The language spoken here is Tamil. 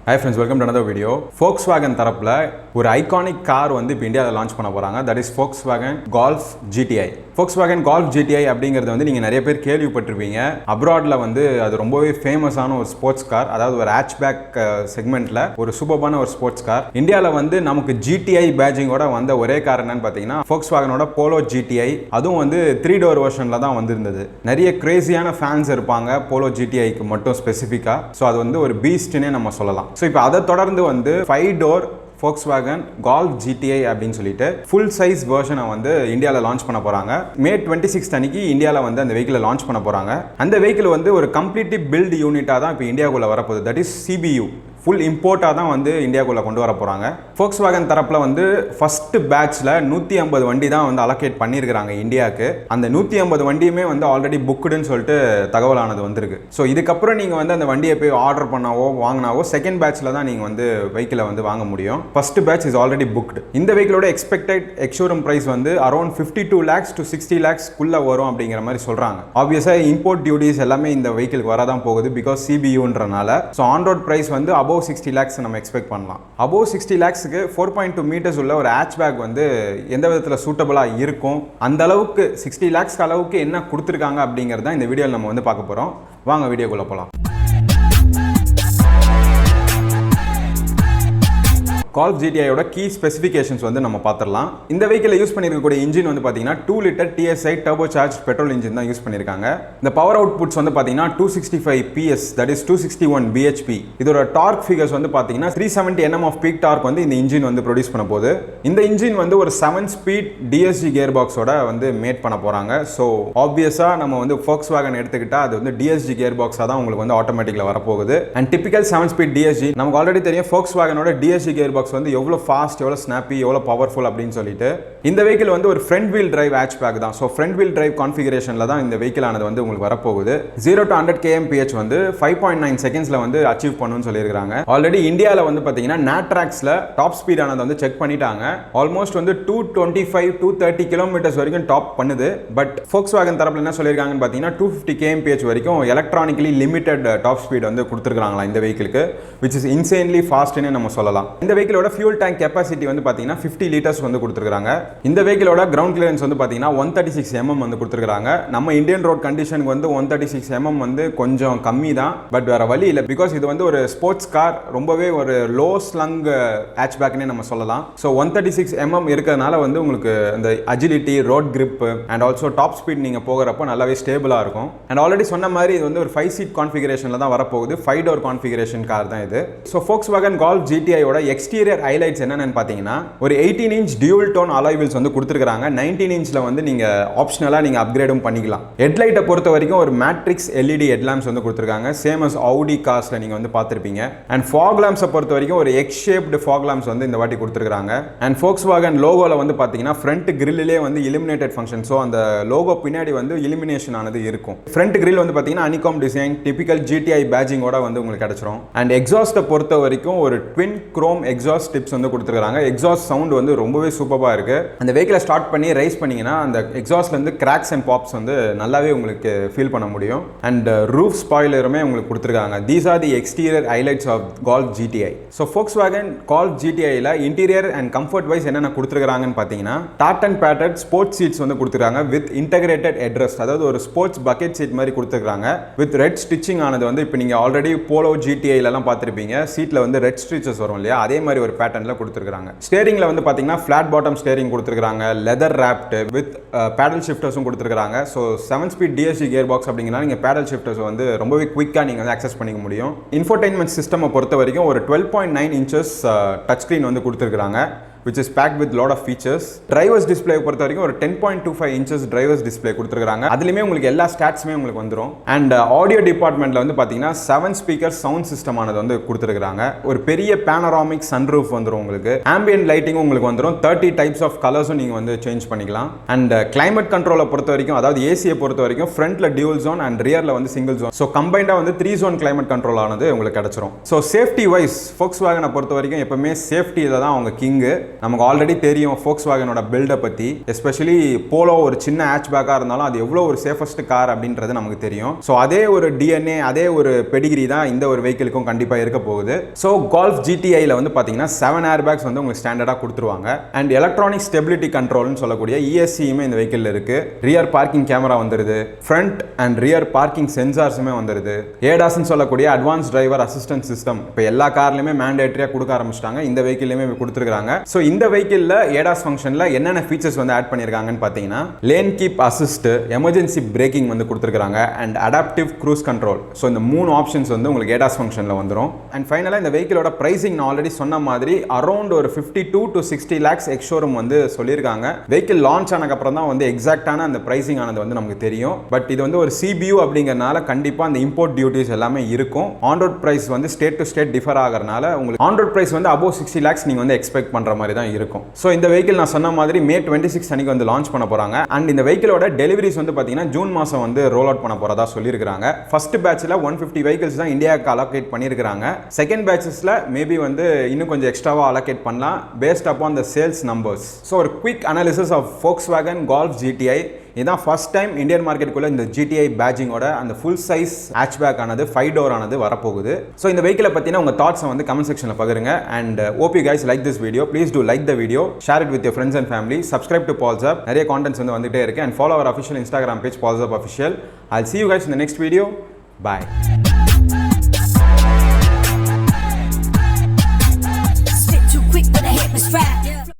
Hi friends, welcome to another video. Volkswagen தரப்புல ஒரு ஐகானிக் கார் வந்து இப்போ இந்தியாவில் லான்ச் பண்ண போறாங்க. That is Volkswagen Golf GTI. Volkswagen Golf GTI அப்படிங்கிறது வந்து நீங்க நிறைய பேர் கேள்விப்பட்டிருப்பீங்க. அப்ராட்ல வந்து அது ரொம்பவே ஃபேமஸான ஒரு ஸ்போர்ட்ஸ் கார், அதாவது ஒரு hatchback செக்மெண்ட்ல ஒரு சூப்பரான ஒரு ஸ்போர்ட்ஸ் கார். இந்தியாவில் வந்து நமக்கு GTI பேட்ஜிங்கோட வந்த ஒரே கார் என்னன்னு பார்த்தீங்கன்னா Volkswagenோட Polo GTI. அதுவும் வந்து 3 door வெர்ஷன்ல தான் வந்திருந்தது. நிறைய கிரேசியான ஃபேன்ஸ் இருப்பாங்க Polo GTIக்கு மட்டும் ஸ்பெசிஃபிக்கா. ஸோ அது வந்து ஒரு பீஸ்ட்னே நம்ம சொல்லலாம். ஸோ இப்போ அதை தொடர்ந்து வந்து 5 door Volkswagen Golf GTI அப்படின்னு சொல்லிட்டு ஃபுல் சைஸ் வெர்ஷனை வந்து இந்தியாவில் லான்ச் பண்ண போறாங்க. மே 26 அன்னைக்கு இந்தியாவில் வந்து அந்த வெஹிக்கிளை லான்ச் பண்ண போறாங்க. அந்த வெஹிக்கிள் வந்து ஒரு கம்ப்ளீட்லி பில்ட் யூனிட்டாக தான் இப்போ இந்தியாவுக்குள்ள வரப்போகுது. That is CBU. ஃபுல் இம்போர்ட்டாக தான் வந்து இந்தியாவுக்குள்ளே கொண்டு வர போகிறாங்க. Volkswagen தரப்பில் வந்து ஃபஸ்ட்டு பேட்ச்சில் 150 வண்டி தான் வந்து அலோகேட் பண்ணியிருக்கிறாங்க இந்தியாவுக்கு. அந்த 150 வண்டியுமே வந்து ஆல்ரெடி புக்குடுன்னு சொல்லிட்டு தகவலானது வந்திருக்கு. ஸோ இதுக்கப்புறம் நீங்கள் வந்து அந்த வண்டியை போய் ஆர்டர் பண்ணாவோ வாங்கினாவோ செகண்ட் பேட்ச்சில் தான் நீங்கள் வந்து வெஹிக்கிளை வந்து வாங்க முடியும். First batch is already booked. இந்த வெஹிக்கிளோட எக்ஸ்பெக்டட் எக்ஸ்ஷோரூம் ப்ரைஸ் வந்து அரௌண்ட் 52 lakhs to 60 lakhs குள்ளே வரும் அப்படிங்கிற மாதிரி சொல்கிறாங்க. ஆப்வியஸாக இம்போர்ட் டியூட்டிஸ் எல்லாமே இந்த வெஹிக்கிளுக்கு வரதான் போகுது பிகாஸ் CBUன்றனால. ஸோ ஆன் ரோட் ப்ரைஸ் வந்து above 60 lakhs நம்ம எக்ஸ்பெக்ட் பண்ணலாம். above 60 lakhsக்கு 4.2 meters உள்ள ஒரு hatchback வந்து எந்த விதத்தில் சூட்டபிளாக இருக்கும், அந்த அளவுக்கு 60 lakhs அளவுக்கு என்ன கொடுத்துருக்காங்க அப்படிங்கிறது தான் இந்த வீடியோவில் நம்ம வந்து பார்க்க போகிறோம். வாங்க வீடியோக்குள்ளே போகலாம். Golf GTI ஓட கீ ஸ்பெசிஃபிகேஷன்ஸ் வந்து நம்ம பார்த்துடலாம். இந்த வெஹிக்கிளை யூஸ் பண்ணியிருக்கக்கூடிய இன்ஜின் வந்து பார்த்தீங்கன்னா 2 liter TSI turbocharged petrol engine தான் யூஸ் பண்ணியிருக்காங்க. இந்த பவர் அவுட்புட்ஸ் வந்து பார்த்தீங்கன்னா 265 PS, தட் இஸ் 261 bhp. இதோட டார்க் ஃபிகர்ஸ் வந்து பார்த்தீங்கன்னா 370 Nm ஆஃப் பீக் டார்க் வந்து இந்த இன்ஜின் வந்து ப்ரொடியூஸ் பண்ண போகுது. இந்த இன்ஜின் வந்து ஒரு 7 speed DSG கியர் பாக்ஸோட வந்து மேட் பண்ண போகிறாங்க. ஸோ ஆப்வியஸாக நம்ம வந்து Volkswagen எடுத்துக்கிட்டால் அது வந்து DSG கியர் பாக்ஸாக தான் உங்களுக்கு வந்து ஆட்டோமேட்டிக்கில் வரப்போகுது. அண்ட் டிபிக்கல் 7 speed DSG நமக்கு ஆல்ரெடி தெரியும். Volkswagenோட DSG கியர் பாக்ஸ் வந்து எவ்வளவு ஃபாஸ்ட், எவ்வளவு ஸ்னாப்பி, எவ்வளவு பவர்ஃபுல் அப்படின்னு சொல்லிட்டு. இந்த வெஹிக்கிள் வந்து ஒரு ஃப்ரண்ட் வீல் டிரைவ் ஹேட்ச்பேக் தான். ஸோ ஃப்ரண்ட் வீல் டிரைவ் கான்ஃபிகரேஷன்ல தான் இந்த வெஹிக்கிள் ஆனது வந்து உங்களுக்கு வரப்போகுது. 0 to 100 kmph வந்து 5.9 செகண்ட்ஸ்ல வந்து அச்சீவ் பண்ணுன்னு சொல்லியிருக்காங்க. ஆல்ரெடி இந்தியாவில் வந்து பார்த்தீங்கன்னா நேட்ராக்ஸ்ல டாப் ஸ்பீட் ஆனது வந்து செக் பண்ணிட்டாங்க. ஆல்மோஸ்ட் வந்து 225 to 230 கிலோமீட்டர்ஸ் வரைக்கும் டாப் பண்ணுது. பட் Volkswagen தரப்புல என்ன சொல்லியிருக்காங்கன்னு பார்த்தீங்கன்னா 250 kmph வரைக்கும் எலக்ட்ரானிக்கலி லிமிடெட் டாப் ஸ்பீட் வந்து கொடுத்துருக்காங்களா இந்த வெஹிக்கிளுக்கு, which is insanely fastன்னு நம்ம சொல்லலாம். இந்த வெஹிக்கிளோட ஃபியூல் டேங்க் கெப்பாசிட்டி வந்து பார்த்தீங்கன்னா 50 liters வந்து கொடுத்துருக்காங்க. இந்த வெஹிக்கிளோட கிரவுண்ட் கிளியரன்ஸ் வந்து பார்த்தீங்கன்னா 136 mm வந்து கொடுத்துருக்காங்க. நம்ம இந்தியன் ரோட் கண்டிஷனுக்கு வந்து 136 mm வந்து கொஞ்சம் கம்மி தான். பட் வேற வழி இல்லை, பிகாஸ் இது வந்து ஒரு ஸ்போர்ட்ஸ் கார், ரொம்பவே ஒரு லோ ஸ்லங் ஹேட்ச்பேக்னே நம்ம சொல்லலாம். ஸோ 136 mm இருக்கிறதுனால வந்து உங்களுக்கு அந்த agility, road grip and also top speed நீங்கள் போகிறப்போ நல்லாவே ஸ்டேபிளாக இருக்கும். அண்ட் ஆல்ரெடி சொன்ன மாதிரி இது வந்து ஒரு 5 seat கான்ஃபிகரேஷனில் தான் வரப்போகுது. 5 door கான்ஃபிகரேஷன் கார் தான் இது. ஸோ Volkswagen Golf GTIயோட எக்ஸ்டீரியர் ஹைலைட்ஸ் என்னன்னு பார்த்தீங்கன்னா ஒரு 18 inch dual tone alloy wheels வந்து கொடுத்துருக்காங்க. 19 inchல வந்து நீங்க ஆப்ஷனலா நீங்க அப்கிரேடும் பண்ணிக்கலாம். ஹெட்லைட்டை பொறுத்த வரைக்கும் ஒரு மேட்ரிக்ஸ் LED ஹெட்லாம்ப்ஸ் வந்து கொடுத்துருக்காங்க. சேம் அஸ் Audi கார்ஸ்ல நீங்க வந்து பார்த்திருப்பீங்க. அண்ட் ஃபாக் லாம்ப்ஸை பொறுத்த வரைக்கும் ஒரு எக்ஸ் ஷேப்டு ஃபாக் லாம்ப்ஸ் வந்து இந்த வாட்டி கொடுத்துருக்காங்க. அண்ட் Volkswagen லோகோல வந்து பார்த்தீங்கன்னா ஃப்ரண்ட் கிரில்லே வந்து இலுமினேட்டட் ஃபங்க்ஷன். ஸோ அந்த லோகோ பின்னாடி வந்து இலுமினேஷன் ஆனது இருக்கும். ஃப்ரண்ட் கிரில் வந்து பார்த்தீங்கன்னா அனிகாம் டிசைன், டிபிக்கல் GTI பேட்ஜிங்கோட வந்து உங்களுக்கு கிடைச்சிரும். அண்ட் எக்ஸாஸ்ட்டை பொறுத்த வரைக்கும் ஒரு ட்வின் குரோம் எக்ஸாஸ்ட் டிப்ஸ் வந்து கொடுத்துருக்காங்க. எக்ஸாஸ்ட் சவுண்ட் வந்து ரொம்பவே சூப்பராக இருக்கு. அந்த வெஹிக்கிளை ஸ்டார்ட் பண்ணி ரைஸ் பண்ணீங்கன்னா அந்த எக்ஸாஸ்ட்ல இருந்து கிராக்ஸ் அண்ட் பாப்ஸ் வந்து நல்லாவே உங்களுக்கு ஃபீல் பண்ண முடியும். அண்ட் ரூஃப் ஸ்பாயிலருமே உங்களுக்கு கொடுத்துருக்காங்க. These are the exterior highlights of Golf GTI. So Volkswagen Golf GTIல இன்டீரியர் அண்ட் கம்ஃபர்ட் வைஸ் என்னென்ன கொடுத்துருக்காங்கன்னு பார்த்தீங்கன்னா டார்டன் பேட்டர்ட் ஸ்போர்ட்ஸ் சீட்ஸ் வந்து கொடுத்துருக்காங்க வித் இன்டகிரேட்டட் ஹெட்ரெஸ்ட், அதாவது ஒரு ஸ்போர்ட்ஸ் பக்கெட் சீட் மாதிரி கொடுத்துருக்காங்க. வித் ரெட் ஸ்டிச்சிங் ஆனது வந்து இப்போ நீங்கள் ஆல்ரெடி Polo GTIலலாம் பார்த்துருப்பீங்க. சீட்டில் வந்து ரெட் ஸ்டிச்சஸ் வரும் இல்லையா, அதே மாதிரி ஒரு பேட்டர்னில் கொடுத்துருக்காங்க. ஸ்டேரிங்ல வந்து பாத்தீங்கன்னா ஃபிளாட் பாட்டம் ஸ்டேரிங் கொடுத்துருக்காங்க. லெதர் ராப்ட் வித் பேடல் ஷிஃப்டர்ஸும் கொடுத்துருக்காங்க. So 7 speed DSG gear box அப்படிங்கன்னா நீங்கள் பேடல் ஷிஃப்டர்ஸ் வந்து ரொம்பவே குயிக்காக நீங்கள் வந்து அக்சஸ் பண்ணிக்க முடியும். இன்ஃபோடெயின்மெண்ட் சிஸ்டம் பொறுத்த வரைக்கும் ஒரு 12.9 inches டச் ஸ்க்ரீன் வந்து கொடுத்துருக்காங்க, which is packed with lot of features. Drivers display பொறுத்த வரைக்கும் ஒரு 10.25 inches drivers display கொடுத்துருக்காங்க. அதுலயுமே உங்களுக்கு எல்லா ஸ்டாட்ஸுமே உங்களுக்கு வந்துரும். அண்ட் ஆடியோ டிபார்ட்மெண்ட்ல வந்து பாத்தீங்கன்னா 7 speaker சவுண்ட் சிஸ்டம் ஆனது வந்து கொடுத்துருக்காங்க. ஒரு பெரிய பேனராமிக் சன்ரூஃப் வந்துரும். உங்களுக்கு ஆம்பியன்ட் லைட்டிங் உங்களுக்கு வந்துரும். 30 types of கலர்ஸும் நீங்க வந்து சேஞ்ச் பண்ணிக்கலாம். அண்ட் கிளைமேட் கண்ட்ரோலை பொறுத்த வரைக்கும், அதாவது ஏசியை பொறுத்த வரைக்கும் ஃப்ரண்ட்ல டியூல் ஜோன் அண்ட் ரியர்ல வந்து சிங்கிள் ஜோன். ஸோ கம்பைண்டா வந்து 3 zone கிளைமேட் கண்ட்ரோல் ஆனது உங்களுக்கு கிடைச்சிரும். ஸோ சேஃப்டி வைஸ் Volkswagen பொறுத்த வரைக்கும் எப்பவுமே சேஃப்டியில தான் அவங்க கிங்கு. நமக்கு ஆல்ரெடி தெரியும் Volkswagenோட பில்டை பற்றி, எஸ்பெஷலி போலோ ஒரு சின்ன ஹேட்ச்பேக்காக இருந்தாலும் அது எவ்வளோ ஒரு சேஃபஸ்ட் கார் அப்படின்றது நமக்கு தெரியும். ஸோ அதே ஒரு டிஎன்ஏ, அதே ஒரு பெடிகிரி தான் இந்த ஒரு வெஹிக்கிளுக்கும் கண்டிப்பாக இருக்க போகுது. ஸோ Golf GTIல வந்து பார்த்தீங்கன்னா 7 ஏர்பேக்ஸ் வந்து உங்களுக்கு ஸ்டாண்டர்டாக கொடுத்துருவாங்க. அண்ட் எலக்ட்ரானிக் ஸ்டெபிலிட்டி கண்ட்ரோல்னு சொல்லக்கூடிய ESCயுமே இந்த வெஹிக்கிள் இருக்கு. ரியர் பார்க்கிங் கேமரா வந்துருது, ஃப்ரண்ட் அண்ட் ரியர் பார்க்கிங் சென்சார்ஸுமே வந்துருது. ஏடாஸ்ன்னு சொல்லக்கூடிய அட்வான்ஸ் டிரைவர் அசிஸ்டன்ட் சிஸ்டம் இப்போ எல்லா கார்லையுமே மேண்டேட்டரியாக கொடுக்க ஆரம்பிச்சிட்டாங்க, இந்த வெஹிக்கிள்லையுமே கொடுத்துருக்காங்க. ஸோ இந்த வெஹிக்கிளில் ஏடாஸ் ஃபங்க்ஷனில் என்னென்ன ஃபீச்சர்ஸ் வந்து ஆட் பண்ணியிருக்காங்கன்னு பார்த்தீங்கன்னா lane keep assist, emergency braking வந்து கொடுத்துருக்காங்க and adaptive cruise control. So இந்த 3 ஆப்ஷன்ஸ் வந்து உங்களுக்கு ஏடாஸ் ஃபங்க்ஷனில் வந்துடும். அண்ட் ஃபைனலாக இந்த வெஹிக்கிளோட பிரைசிங் நான் ஆல்ரெடி சொன்ன மாதிரி அரௌண்ட் ஒரு 52 to 60 lakhs எக்ஸ்ஷோரூம் வந்து சொல்லியிருக்காங்க. வெஹிக்கிள் லான்ச் ஆனதுக்கப்புறம் தான் வந்து எக்ஸாக்டான அந்த பிரைசிங் ஆனது வந்து நமக்கு தெரியும். பட் இது வந்து ஒரு CBU அப்படிங்கிறனால கண்டிப்பாக அந்த இம்போர்ட் டியூட்டிஸ் எல்லாமே இருக்கும். ஆன் ரோட் பிரைஸ் வந்து ஸ்டேட் டு ஸ்டேட் டிஃபர் ஆகிறனால உங்களுக்கு ஆன் ரோட் பிரைஸ் வந்து above 60 lakhs நீங்கள் வந்து எக்ஸ்பெக்ட் பண்ணுற மாதிரி தான் இருக்கும். ஸோ இந்த வெஹிக்கிள் நான் சொன்ன மாதிரி May 26 அன்னைக்கு வந்து லான்ச் பண்ண போகிறாங்க. அண்ட் இந்த வெஹிக்கிளோட டெலிவரிஸ் வந்து பார்த்தீங்கன்னா ஜூன் மாதம் வந்து ரோல் அவுட் பண்ண போகிறதா சொல்லியிருக்காங்க. ஃபர்ஸ்ட் பேட்சில் 150 வெஹிக்கிள்ஸ் தான் இந்தியாவுக்கு அலோகேட் பண்ணியிருக்காங்க. செகண்ட் பேட்சஸில் மேபி வந்து இன்னும் கொஞ்சம் எக்ஸ்ட்ராவாக அலோகேட் பண்ணலாம் based upon the sales numbers. So ஒரு quick analysis of Volkswagen Golf GTI. இதான் ஃபர்ஸ்ட் டைம் இந்தியன் மார்க்கெட்டுக்குள்ள இந்த GTI பேட்சிங்கோட அந்த ஃபுல் சைஸ் ஹேட்ச்பேக் ஆனது 5 door ஆனது வரப்போகுது. ஸோ இந்த வெஹிக்கிளை பற்றின உங்கள் தாட்ஸை வந்து கமெண்ட் செக்ஷனில் பகிருங்க. And hope you guys like this video. Please do like the video, share it with your friends and family, subscribe to PaulsApp. நிறைய கான்டென்ட்ஸ் வந்து வந்துகிட்டே இருக்கு. And follow our official Instagram page PaulsApp official. I'll see you guys in the next video. Bye.